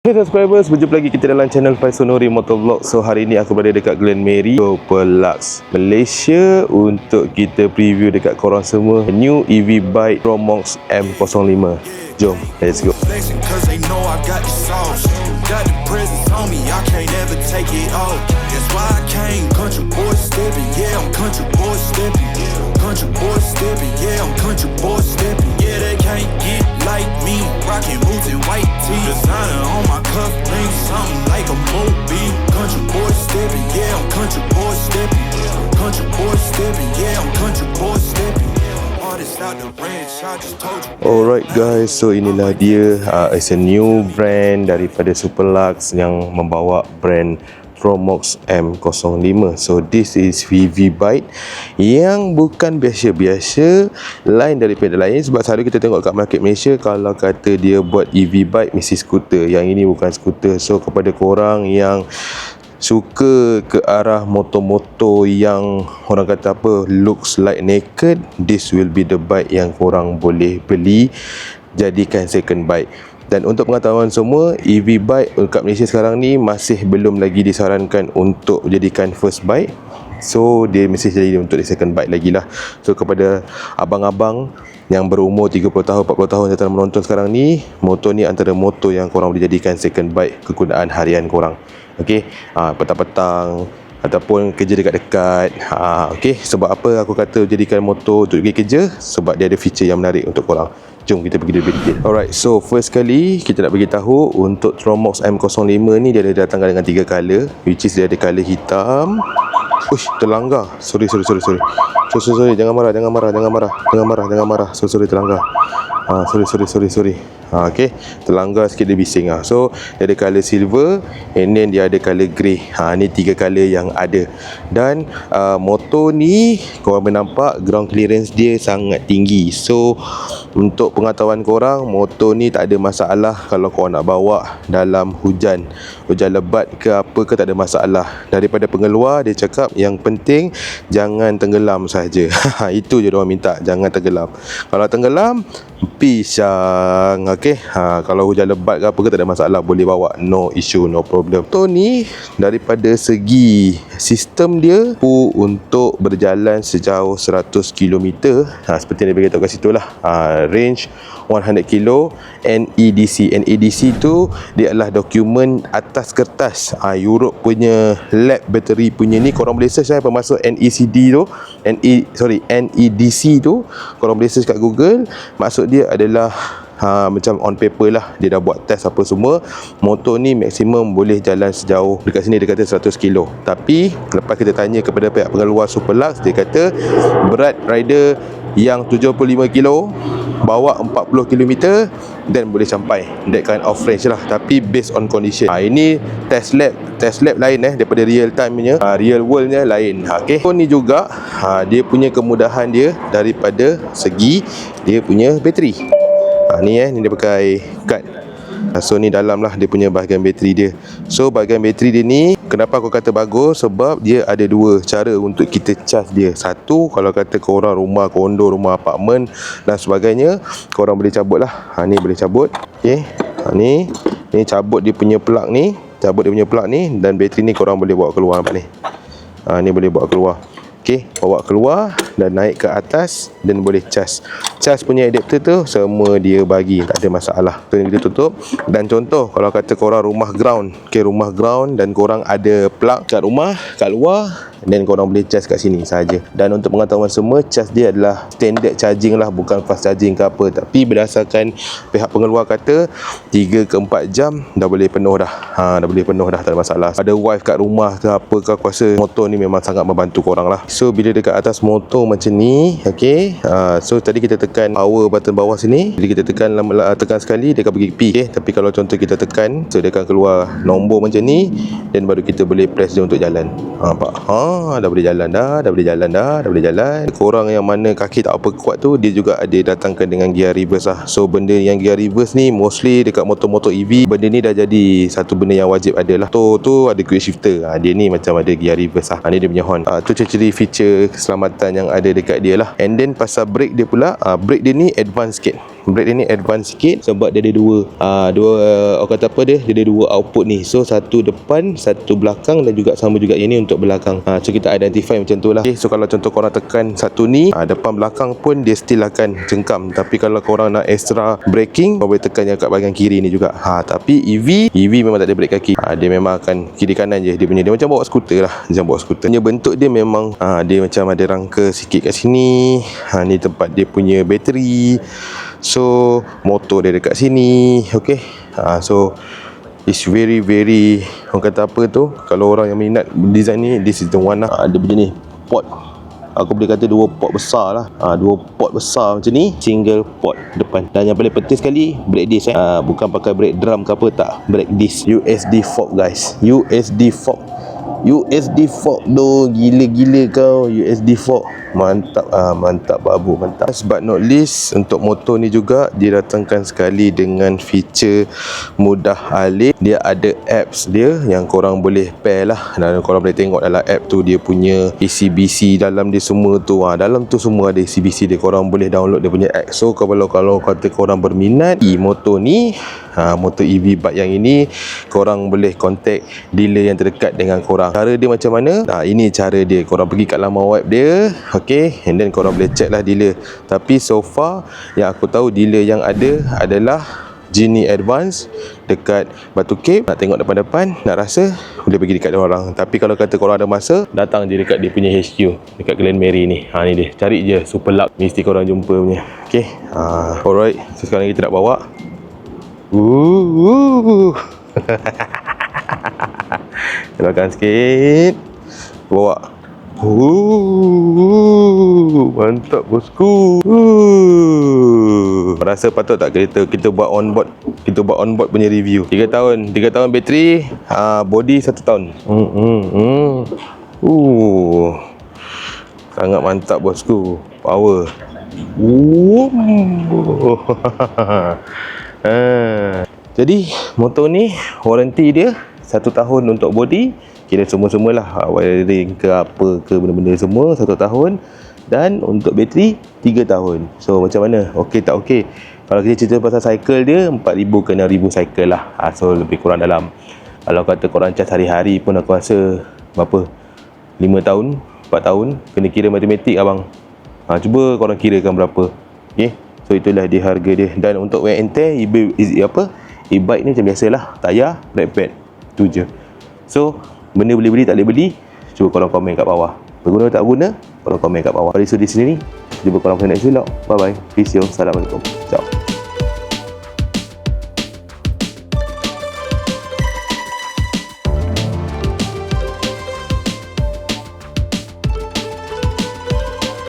Hey subscribers, berjumpa lagi kita dalam channel Faisal Nuri Motovlog. So hari ni aku berada dekat Glen Mary, Superlux, Malaysia untuk kita preview dekat korang semua new EV bike Promox M05. Jom, let's go. Country boy stepping, yeah, I'm country boy stepping. Yeah, they can't get like me. Rockin' boots and white tee. Designer on my cuff, ain't something like a movie. Country boy stepping, yeah, I'm country boy stepping. Country boy stepping, yeah, I'm country boy stepping. Alright guys, so inilah dia it's a new brand daripada Superlux yang membawa brand Promox M05. So this is EV bike yang bukan biasa-biasa, lain daripada lain. Sebab selalu kita tengok kat market Malaysia, kalau kata dia buat EV bike mesti skuter. Yang ini bukan skuter. So kepada korang yang suka ke arah motor-motor yang orang kata apa, looks like naked, this will be the bike yang korang boleh beli, jadikan second bike. Dan untuk pengetahuan semua, EV bike dekat Malaysia sekarang ni masih belum lagi disarankan untuk jadikan first bike. So dia mesti jadi untuk di second bike lagi lah. So kepada abang-abang yang berumur 30 tahun, 40 tahun yang tengah menonton sekarang ni, motor ni antara motor yang korang boleh jadikan second bike kegunaan harian korang. Okey, petang-petang ataupun kerja dekat-dekat. Okey, sebab apa aku kata jadikan motor untuk pergi kerja? Sebab dia ada feature yang menarik untuk korang. Jom kita pergi lebih detail. Alright, so first kali kita nak bagi tahu untuk Promox M05 ni dia ada datangkan dengan 3 color, which is dia ada color hitam. Uish, terlanggar. Sorry. Jangan marah. Sorry, terlanggar. Sorry. Okay, terlanggar sikit dia bising lah. So dia ada color silver, and then dia ada color grey. Ni 3 color yang ada. Dan motor ni korang boleh nampak ground clearance dia sangat tinggi. So untuk pengetahuan korang, motor ni tak ada masalah kalau korang nak bawa dalam hujan lebat ke apa ke, tak ada masalah. Daripada pengeluar dia cakap yang penting jangan tenggelam saja. Itu je diorang minta, jangan tenggelam. Kalau tenggelam pisang. Okey, kalau hujan lebat ke apa ke tak ada masalah, boleh bawa, no issue, no problem. Motor ni daripada segi sistem dia untuk berjalan sejauh 100 km, seperti yang dia beritahu kat situ lah. Range 100 km, NEDC tu dia adalah dokumen atas kertas. Europe punya lab battery punya ni, korang boleh search apa maksud NECD tu, NEDC tu, korang boleh search kat Google. Maksud dia adalah macam on paper lah, dia dah buat test apa semua. Motor ni maksimum boleh jalan sejauh, dekat sini dia kata 100 kilo. Tapi lepas kita tanya kepada pihak pengeluar Superlux, dia kata berat rider yang 75 kilo bawa 40 km dan boleh sampai that kind of range lah. Tapi based on condition. Ini test lab lain daripada real time punya, real world nya lain. Okay, so ni juga dia punya kemudahan dia daripada segi dia punya bateri. Ni dia pakai kad. So ni dalam lah dia punya bahagian bateri dia. So bahagian bateri dia ni, kenapa aku kata bagus? Sebab dia ada 2 cara untuk kita charge dia. Satu, kalau kata korang rumah kondo, rumah apartmen dan sebagainya, korang boleh cabut lah. Ni boleh cabut. Okay, ni cabut dia punya plug ni, dan bateri ni korang boleh bawa keluar. Nampak ni, ni boleh bawa keluar. Okay, bawa keluar dan naik ke atas dan boleh charge. Charge punya adapter tu semua dia bagi, tak ada masalah. Tu ni kita tutup. Dan contoh kalau kata korang rumah ground, rumah ground dan korang ada plug kat rumah, kat luar, dan korang boleh charge kat sini saja. Dan untuk pengetahuan semua, charge dia adalah standard charging lah, bukan fast charging ke apa. Tapi berdasarkan pihak pengeluar kata 3 ke 4 jam dah boleh penuh dah. Dah boleh penuh dah, tak ada masalah. Ada wife kat rumah ke apa ke, aku rasa motor ni memang sangat membantu korang lah. So bila dekat atas motor macam ni, okay, so tadi kita tekan power button bawah sini. Jadi kita tekan sekali, dia akan pergi P. Okay, tapi kalau contoh kita tekan, so dia akan keluar nombor macam ni, dan baru kita boleh press dia untuk jalan. Nampak? Dah boleh jalan. Korang yang mana kaki tak apa kuat tu, dia juga ada datangkan dengan gear reverse lah. So benda yang gear reverse ni mostly dekat motor-motor EV, benda ni dah jadi satu benda yang wajib ada lah. Tu ada quick shifter, dia ni macam ada gear reverse lah. Ni dia punya horn. Tu ciri feature keselamatan yang ada dekat dia lah. And then pasal brake dia pula, brake dia ni advance sikit. brake dia ni advance sikit sebab dia ada dua orang kata apa dia ada dua output ni. So satu depan, satu belakang dan juga sama juga yang ni untuk belakang. So kita identify macam tu lah. Okay, so kalau contoh korang tekan satu ni, depan belakang pun dia still akan cengkam. Tapi kalau korang nak extra braking, korang boleh tekan yang kat bahagian kiri ni juga. Tapi EV memang tak ada brake kaki. Dia memang akan kiri kanan je dia punya. Dia macam bawa skuter lah, macam bawa skuter. Punya bentuk dia memang dia macam ada rangka sikit kat sini. Ni tempat dia punya bateri. So motor dia dekat sini. Okay, so it's very orang kata apa tu, kalau orang yang minat design ni, this is the one lah. Dia punya ni port, aku boleh kata dua port besar lah. Dua port besar macam ni, single port depan. Dan yang paling penting sekali, brake disc bukan pakai brake drum ke apa, tak, brake disc USD fork guys. USD fork tu gila-gila kau. USD fork mantap, mantap babu, mantap. Last but not least, untuk motor ni juga didatangkan sekali dengan feature mudah alih. Dia ada apps dia yang korang boleh pair lah, dan korang boleh tengok dalam app tu dia punya ECBC dalam dia semua tu. Dalam tu semua ada ECBC dia, korang boleh download dia punya app. So kalau kata korang berminat motor ni, motor EV bike yang ini, korang boleh contact dealer yang terdekat dengan korang. Cara dia macam mana? Ini cara dia. Korang pergi kat laman web dia, okay, and then korang boleh check lah dealer. Tapi so far yang aku tahu, dealer yang ada adalah Genie Advance dekat Batu Cape. Nak tengok depan-depan, nak rasa, boleh pergi dekat dia orang. Tapi kalau kata korang ada masa, datang je dekat dia punya HQ dekat Glen Mary ni. Ni dia, cari je Super Lux, mesti korang jumpa punya. Okay, alright, so sekarang kita nak bawa belakang sikit, bawa. Mantap bosku. Rasa patut tak kita buat on board, punya review. 3 tahun bateri, body 1 tahun. Sangat mantap bosku. Power. Jadi motor ni waranti dia 1 tahun untuk body, kira semua-semualah, wiring ke apa ke benda-benda semua 1 tahun. Dan untuk bateri 3 tahun. So macam mana? Okey tak okey? Kalau kita cerita pasal cycle dia, 4,000 ke 6,000 cycle lah. So lebih kurang dalam, kalau kata korang cas hari-hari pun aku rasa berapa, 5 tahun 4 tahun. Kena kira matematik abang. Cuba korang kirakan berapa. Okay, so itulah dia harga dia. Dan untuk wear and tear, e-bike ni macam biasalah, tayar, brake pad, tu je. So benda boleh beli tak boleh beli, cuba korang komen kat bawah. Berguna tak guna, korang komen kat bawah. So di sini ni, jumpa korang pada next vlog. Bye bye, peace yo, assalamualaikum, ciao.